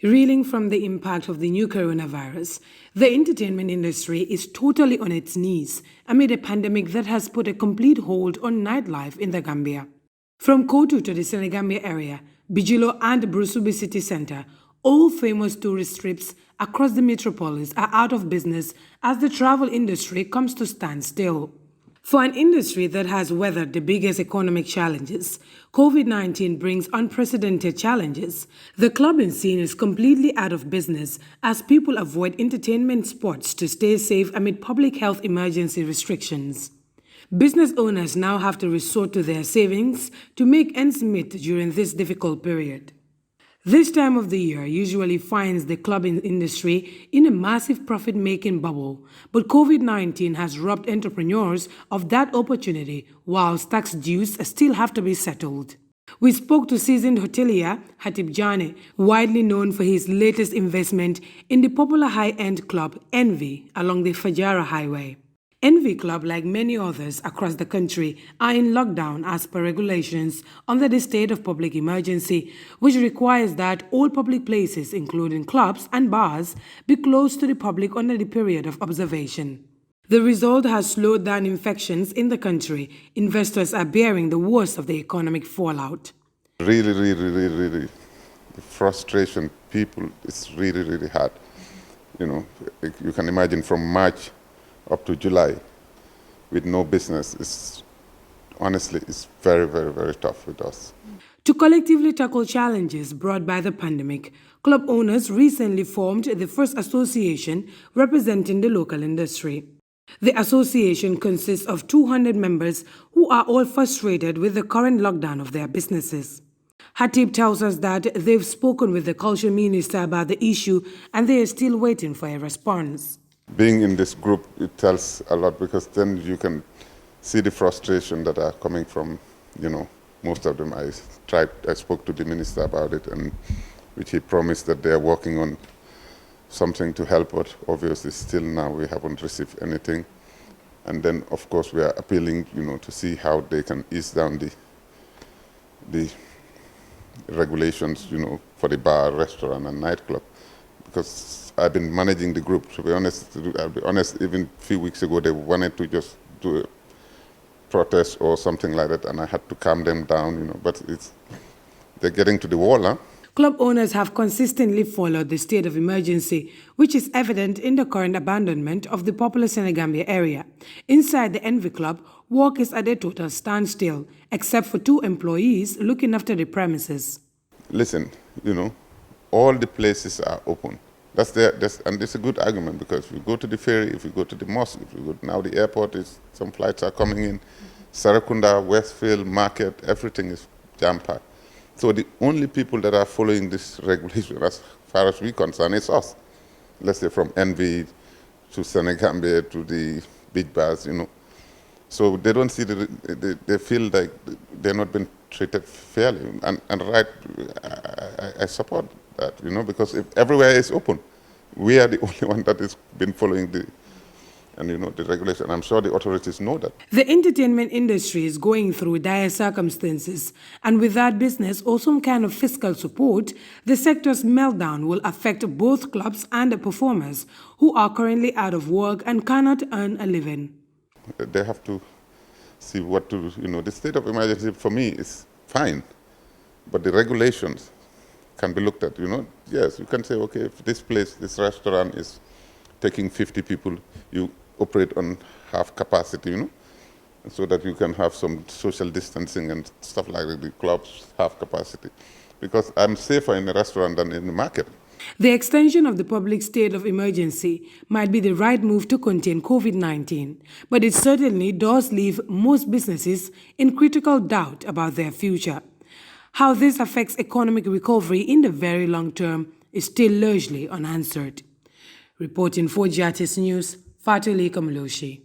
Reeling from the impact of the new coronavirus, the entertainment industry is totally on its knees amid a pandemic that has put a complete hold on nightlife in the Gambia. From Kotu to the Senegambia area, Bijilo and Brusubi City Center, all famous tourist strips across the metropolis are out of business as the travel industry comes to stand still. For an industry that has weathered the biggest economic challenges, COVID-19 brings unprecedented challenges. The clubbing scene is completely out of business as people avoid entertainment spots to stay safe amid public health emergency restrictions. Business owners now have to resort to their savings to make ends meet during this difficult period. This time of the year usually finds the clubbing industry in a massive profit-making bubble, but COVID-19 has robbed entrepreneurs of that opportunity whilst tax dues still have to be settled. We spoke to seasoned hotelier Hatib Janneh, widely known for his latest investment in the popular high-end club Envy along the Fajara Highway. Envy Club, like many others across the country, are in lockdown as per regulations under the state of public emergency, which requires that all public places, including clubs and bars, be closed to the public under the period of observation. The result has slowed down infections in the country. Investors are bearing the worst of the economic fallout. Really, the frustration, people, it's really hard. You can imagine from March up to July, with no business, honestly, it's very tough with us. To collectively tackle challenges brought by the pandemic, club owners recently formed the first association representing the local industry. The association consists of 200 members who are all frustrated with the current lockdown of their businesses. Hatib tells us that they've spoken with the culture minister about the issue and they are still waiting for a response. Being in this group, it tells a lot because then you can see the frustration that are coming from, most of them. I spoke to the minister about it, and which he promised that they are working on something to help, but obviously still now we haven't received anything. And then, of course, we are appealing, to see how they can ease down the regulations, for the bar, restaurant, and nightclub. Because I've been managing the group, to be honest, even a few weeks ago, they wanted to just do a protest or something like that, and I had to calm them down, but they're getting to the wall, huh? Club owners have consistently followed the state of emergency, which is evident in the current abandonment of the popular Senegambia area. Inside the Envy Club, work is at a total standstill, except for 2 employees looking after the premises. Listen, all the places are open. And it's a good argument because if you go to the ferry, if you go to the mosque, if you go now the airport, some flights are coming in. Sarakunda, Westfield, Market, everything is jam-packed. So the only people that are following this regulation, as far as we're concerned, is us. Let's say from Envy to Senegambia to the big bars, So they don't see they feel like they're not being treated fairly. And right, I support that, because if everywhere is open, we are the only one that has been following the regulation. I'm sure the authorities know that. The entertainment industry is going through dire circumstances, and without business or some kind of fiscal support, the sector's meltdown will affect both clubs and the performers who are currently out of work and cannot earn a living. They have to see what to do. The state of emergency for me is fine, but the regulations can be looked at, Yes, you can say, okay, if this restaurant is taking 50 people, you operate on half capacity, so that you can have some social distancing and stuff like that. The clubs half capacity, because I'm safer in a restaurant than in the market. The extension of the public state of emergency might be the right move to contain COVID-19, but it certainly does leave most businesses in critical doubt about their future. How this affects economic recovery in the very long term is still largely unanswered. Reporting for GRTS News, Fatou, Ellika, Muloshi.